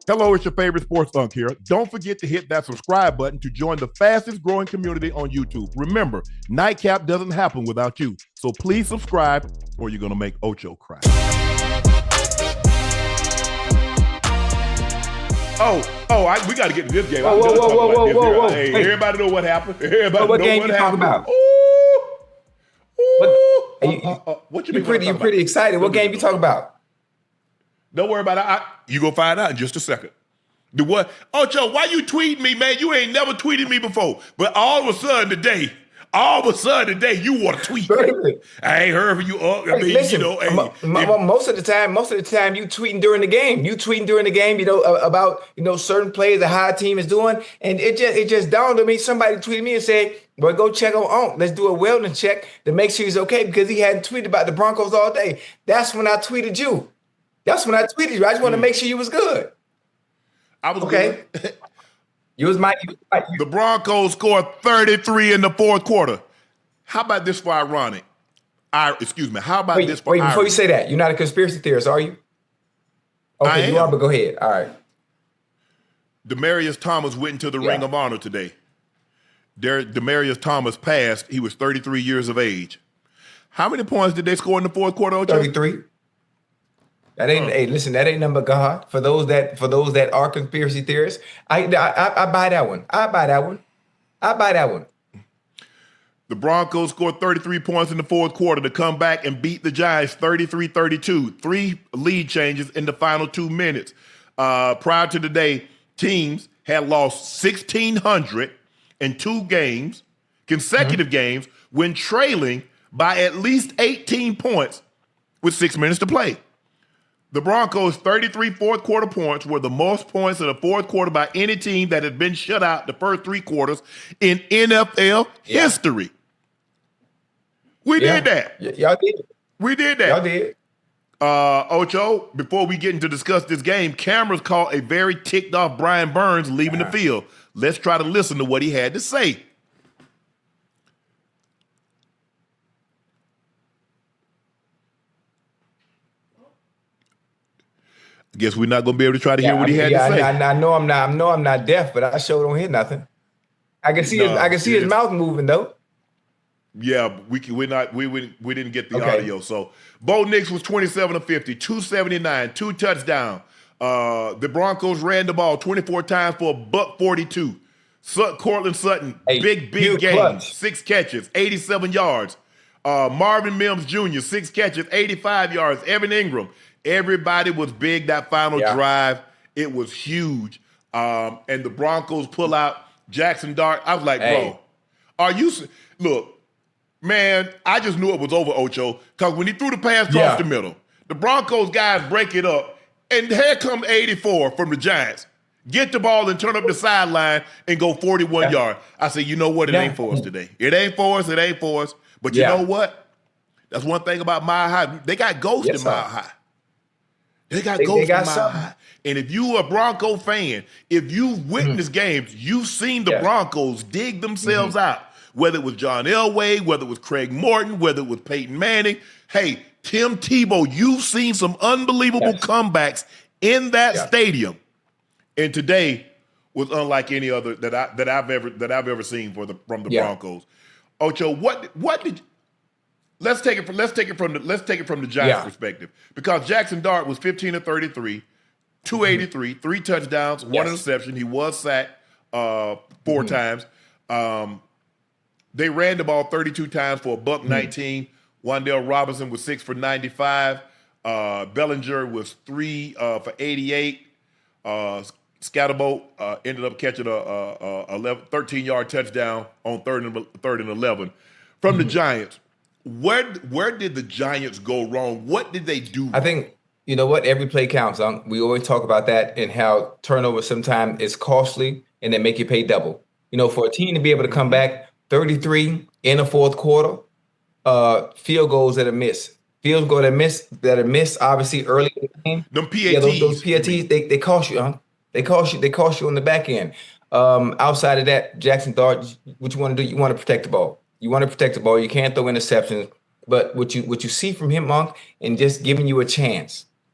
Hello, it's your favorite sports Unc here. Don't forget to hit that subscribe button to join the fastest growing community on YouTube. Remember, Nightcap doesn't happen without you. So please subscribe or you're going to make Ocho cry. We got to get to this game. Whoa. Hey, everybody know what happened. Everybody what know game what you happened. talking about? What you You're mean? pretty excited. What game you talking about? Don't worry about it. You gonna find out in just a second. The what? Ocho, why you tweeting me, man? You ain't never tweeted me before. But all of a sudden today, you want to tweet. I ain't heard from you. Listen, most of the time, you tweeting during the game. You tweeting during the game, about certain plays the high team is doing, and it just dawned on me. Somebody tweeted me and said, "Well, go check on Unc. Let's do a wellness check to make sure he's okay," because he hadn't tweeted about the Broncos all day. That's when I tweeted you. I just want to make sure you was good. I was okay. Good. The Broncos scored 33 in the fourth quarter. How about this for ironic? How about this for ironic? Before you say that, you're not a conspiracy theorist, are you? Okay, you are, but go ahead. All right. Demaryius Thomas went into the Ring of Honor today. Demaryius Thomas passed. He was 33 years of age. How many points did they score in the fourth quarter, Ocho? 33. That ain't. Hey, listen, that ain't number God. For those that are conspiracy theorists, I buy that one. I buy that one. The Broncos scored 33 points in the fourth quarter to come back and beat the Giants 33-32. 3 lead changes in the final 2 minutes. Prior to today, teams had lost 1,600 in 2 games, consecutive games, when trailing by at least 18 points with 6 minutes to play. The Broncos' 33 fourth quarter points were the most points in the fourth quarter by any team that had been shut out the first 3 quarters in NFL history. We did that. Y'all did. We did that. Y'all did. Ocho, before we get into discuss this game, cameras caught a very ticked off Brian Burns leaving the field. Let's try to listen to what he had to say. I guess we're not going to be able to try to hear what he had to say. I know I'm not deaf, but I sure don't hear nothing. I can see his mouth moving though. Yeah, we didn't get the audio. So Bo Nix was 27 of 50, 279, 2 touchdowns. The Broncos ran the ball 24 times for $142. Cortland Sutton, big game, clutch. 6 catches, 87 yards. Marvin Mims Jr., 6 catches, 85 yards. Evan Ingram. Everybody was big that final drive. It was huge. And the Broncos pull out Jaxson Dart. I was like, bro, are you – look, man, I just knew it was over, Ocho, because when he threw the pass across the middle, the Broncos guys break it up, and here come 84 from the Giants. Get the ball and turn up the sideline and go 41 yards. I said, you know what? It ain't for us today. It ain't for us. But you know what? That's one thing about Mile High. They got ghosts in Mile High. They got ghosts in Mile High. And if you a Bronco fan, if you've witnessed games, you've seen the Broncos dig themselves out. Whether it was John Elway, whether it was Craig Morton, whether it was Peyton Manning. Hey, Tim Tebow, you've seen some unbelievable comebacks in that stadium. And today was unlike any other that I've ever seen from the Broncos. Ocho, what did let's take it from the Giants perspective, because Jaxson Dart was 15 of 33, 283, 3 touchdowns, 1 interception. He was sacked 4 times. They ran the ball 32 times for $119. Wan'Dale Robinson was 6 for 95. Bellinger was 3 for 88. Scatterbo ended up catching a 13-yard touchdown on third and 11. From the Giants, where did the Giants go wrong? What did they do wrong? I think, you know what, every play counts. We always talk about that and how turnover sometimes is costly and they make you pay double. You know, for a team to be able to come back 33 in the fourth quarter, field goals that are missed. Field goals that are missed, obviously, early in the game. Them PATs. Yeah, those PATs, they cost you, huh? They cost you on the back end. Outside of that, Jaxson Dart, what you want to do, you want to protect the ball. You can't throw interceptions. But what you see from him, Monk, and just giving you a chance.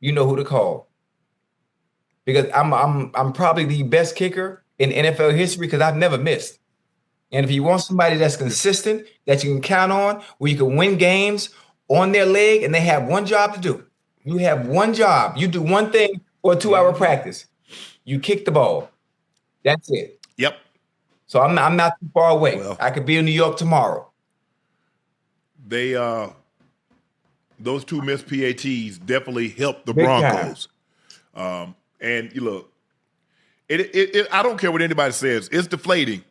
you know who to call. Because I'm probably the best kicker in NFL history because I've never missed. And if you want somebody that's consistent, that you can count on, where you can win games on their leg, and they have one job to do. You have one job. You do one thing for a 2-hour practice. You kick the ball. That's it. Yep. So I'm not too far away. Well, I could be in New York tomorrow. They those 2 missed PATs definitely helped the Big Broncos. And you look, it I don't care what anybody says, it's deflating.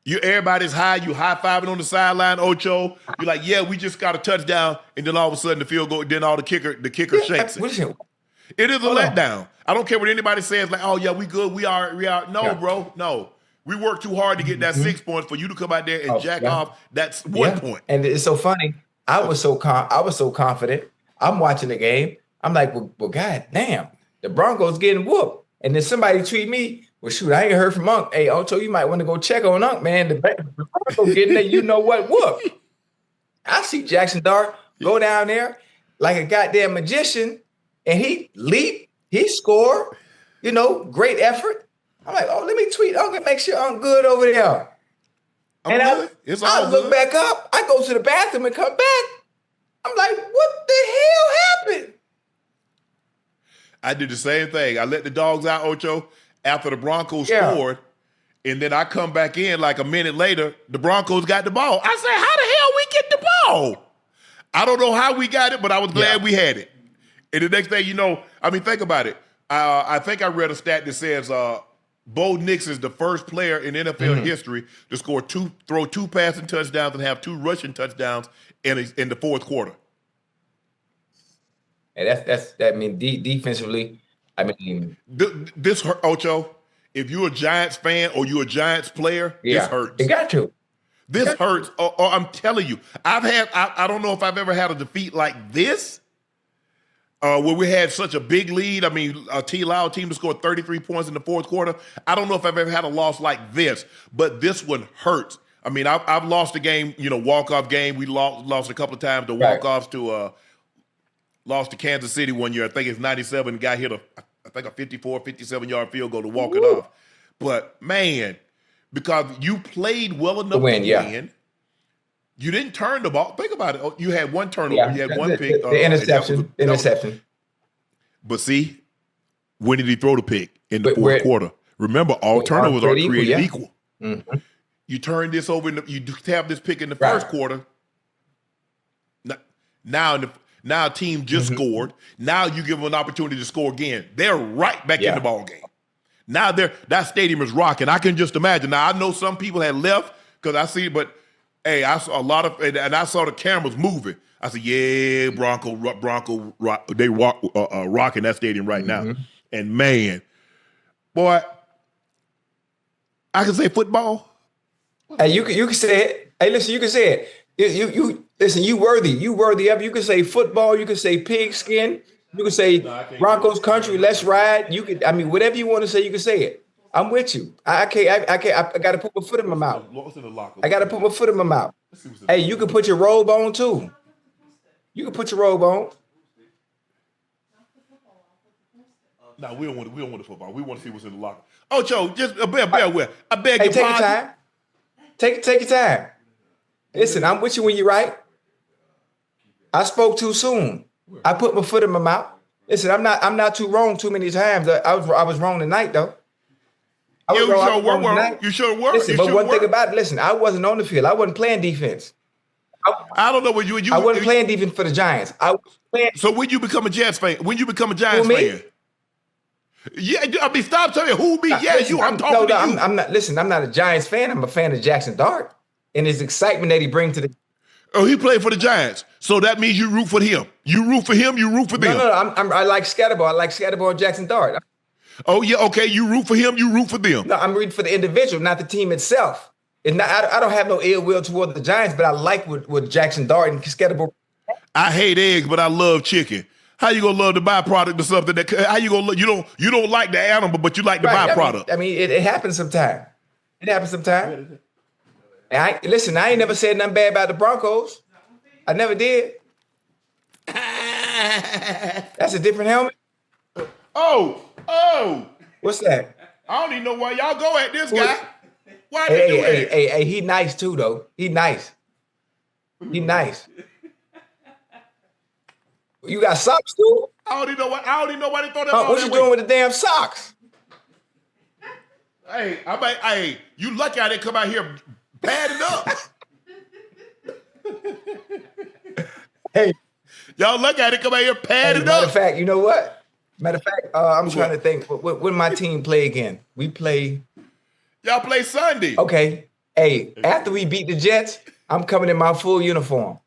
Everybody's high, you high-fiving on the sideline, Ocho. You're like, yeah, we just got a touchdown, and then all of a sudden the field goal, then all the kicker shakes it. It is a letdown. I don't care what anybody says, like, oh yeah, we good, we are. No, bro, no. We worked too hard to get that 6 points for you to come out there and jack off. That's 1 point. And it's so funny. I was so confident. I'm watching the game. I'm like, well, god damn, the Broncos getting whooped. And then somebody tweet me, well, shoot, I ain't heard from Unc. Hey, Ocho, you might want to go check on Unc, man. The Broncos getting there, you know what, whoop. I see Jaxson Dart go down there like a goddamn magician, and he leaped, he scored, great effort. I'm like, oh, let me tweet Unc and make sure Unc good over there. I look back up, I go to the bathroom and come back. I'm like, what the hell happened? I did the same thing. I let the dogs out, Ocho, after the Broncos scored, and then I come back in like a minute later, the Broncos got the ball. I said, how the hell we get the ball? I don't know how we got it, but I was glad we had it. And the next thing you know, I mean, think about it. I think I read a stat that says Bo Nix is the first player in NFL history to throw 2 passing touchdowns and have 2 rushing touchdowns in the fourth quarter. And that mean defensively. I mean, this hurt, Ocho. If you're a Giants fan or you're a Giants player, this hurts. It got to. This hurts. Or I'm telling you, I don't know if I've ever had a defeat like this, where we had such a big lead. I mean, a team to score 33 points in the fourth quarter. I don't know if I've ever had a loss like this, but this one hurts. I mean, I've lost a game, walk-off game. We lost a couple of times to walk-offs lost to Kansas City one year. I think it's 97. The guy hit I think a 54, 57-yard field goal to walk it off. But, man, because you played well enough to win, you didn't turn the ball. Think about it. You had one turnover. You had one pick. The interception. But see, when did he throw the pick? In the fourth quarter. Remember, all turnovers are created equal. Mm-hmm. You turn this over, you have this pick in the first quarter. Now a team just scored. Now you give them an opportunity to score again. They're right back in the ball game. Now that stadium is rocking. I can just imagine. Now I know some people had left because I see, but hey, I saw a lot of, and I saw the cameras moving. I said, yeah, Bronco, they rocking that stadium right now. And man, boy, I can say football. Hey, you can say it. Hey, listen, you can say it. You listen. You worthy of it. You can say football. You can say pigskin. You can say Broncos country. Let's ride. You can. I mean, whatever you want to say, you can say it. I'm with you. I can't. I got to put my foot in my mouth. I got to put my foot in my mouth. Hey, you can put your robe on too. You can put your robe on. No, we don't want the football. We want to see what's in the locker. Ocho, just bear with. I beg your pardon. Take your time. Take your time. Listen, I'm with you when you're right. I spoke too soon. I put my foot in my mouth. Listen, I'm not too wrong too many times. I was wrong tonight though. You sure were. Listen, but one thing about it, listen, I wasn't on the field. I wasn't playing defense. I don't know what you. I wasn't playing defense for the Giants. So when you become a Jets fan, when you become a Giants fan, yeah, I mean, stop telling me who me. Yeah, listen, I'm talking to you. I'm not. Listen, I'm not a Giants fan. I'm a fan of Jaxson Dart and his excitement that he brings to the. Oh, he played for the Giants, so that means you root for him. You root for him. You root for them. No. I like Scatterball. I like Scatterball and Jaxson Dart. Oh yeah, okay. You root for him. You root for them. No, I'm rooting for the individual, not the team itself. It's not. I don't have no ill will toward the Giants, but I like what Jaxson Dart and Scatterball. I hate eggs, but I love chicken. How you gonna love the byproduct of something that? How you gonna you don't like the animal, but you like the byproduct? I mean, it happens sometimes. It happens sometimes. And I ain't never said nothing bad about the Broncos. I never did. That's a different helmet? Oh. What's that? I don't even know why y'all go at this guy. Why they do that? Hey, he nice too, though. He nice. He nice. You got socks too? I don't even know why they throw that. What you doing with the damn socks? Hey, you lucky I didn't come out here padded up. Hey, y'all lucky I didn't come out here padded up. Matter of fact, you know what? I'm trying to think. When my team play again? We play. Y'all play Sunday. Okay. Hey, after we beat the Jets, I'm coming in my full uniform.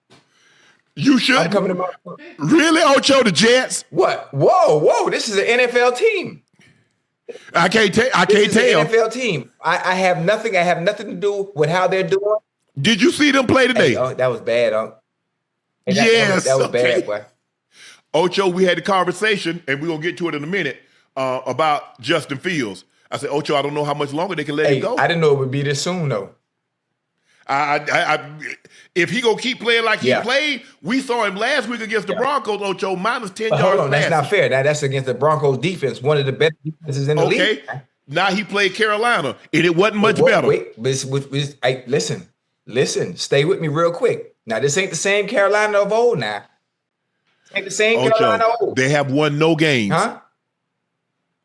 You should. I'm coming in my really, Ocho, the Jets? What? Whoa! This is an NFL team. I can't tell. This is an NFL team. I have nothing. I have nothing to do with how they're doing. Did you see them play today? Hey, that was bad, Unc. Yes, that was bad, boy. Ocho, we had a conversation, and we're gonna get to it in a minute about Justin Fields. I said, Ocho, I don't know how much longer they can let him go. I didn't know it would be this soon, though. If he gonna keep playing like he played, we saw him last week against the Broncos, Ocho, minus 10 yards. Hold on, that's not fair. Now that's against the Broncos defense, one of the best defenses in the league. Okay, now he played Carolina, and it wasn't much better. Wait, listen, stay with me real quick. Now this ain't the same Carolina of old. Now, ain't the same Ocho, Carolina of old. They have won no games. Huh?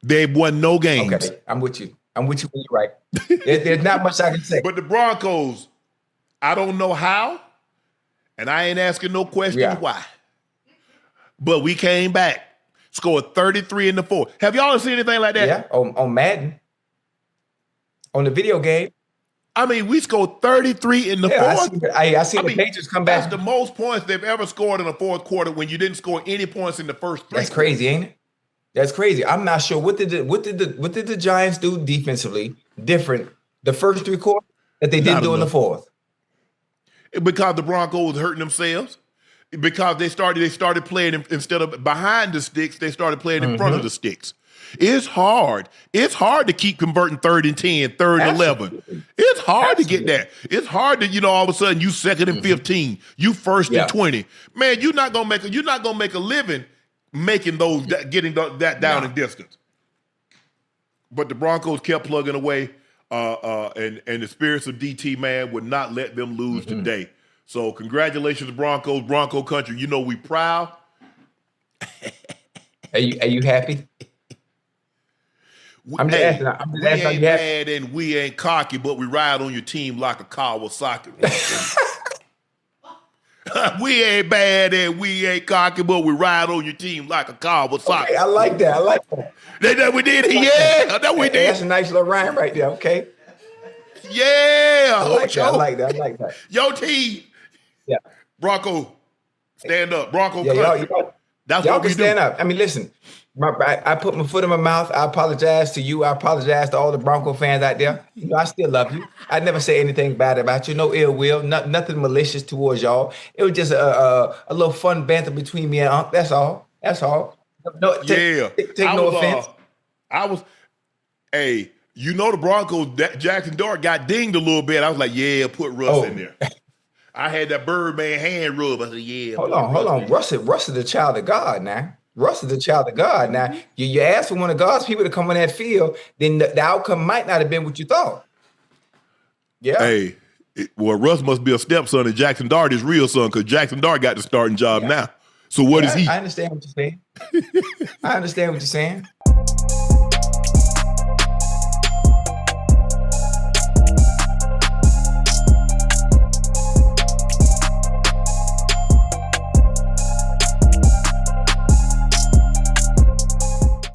They've won no games. Okay, I'm with you. When you're right. There's not much I can say. But the Broncos, I don't know how, and I ain't asking no questions why. But we came back, scored 33 in the fourth. Have y'all seen anything like that? Yeah, on Madden. On the video game. I mean, we scored 33 in the fourth. I seen the Patriots come back. That's the most points they've ever scored in the fourth quarter when you didn't score any points in the first three. That's crazy, ain't it? That's crazy. I'm not sure what did the Giants do defensively different the first three quarters that they didn't do in the fourth. Because the Broncos hurting themselves. Because they started playing instead of behind the sticks, they started playing in front of the sticks. It's hard. It's hard to keep converting 3rd and 10, 3rd and 11. It's hard to get that. It's hard to, all of a sudden you 2nd and 15, you 1st and 20. Man, you're not gonna make a living making those getting that down in distance. But the Broncos kept plugging away, and the spirits of DT, man, would not let them lose today. So congratulations to Broncos, Bronco country. We proud. Are you happy? I'm just asking. We ain't mad and we ain't cocky, but we ride on your team like a Kawasaki. We ain't bad and we ain't cocky, but we ride on your team like a Kawasaki. Okay, I like that. That we did. Yeah, that we did. That's a nice little rhyme right there. Okay. Yeah, I like that. Your team. Yeah. Bronco, stand up. Bronco country. That's y'all what we can stand do. up. I mean, listen. I put my foot in my mouth. I apologize to you. I apologize to all the Bronco fans out there. I still love you. I never say anything bad about you. No ill will. Nothing malicious towards y'all. It was just a little fun banter between me and Unc. That's all. No, take no offense. The Broncos, Jaxson Dart got dinged a little bit. I was like, put Russ in there. I had that Birdman hand rub. I said, Hold on. Russ is the child of God now. Russ is the child of God. Now, you ask for one of God's people to come on that field, then the outcome might not have been what you thought. Yeah. Russ must be a stepson, and Jaxson Dart is real son, because Jaxson Dart got the starting job now. So what is he? I understand what you're saying.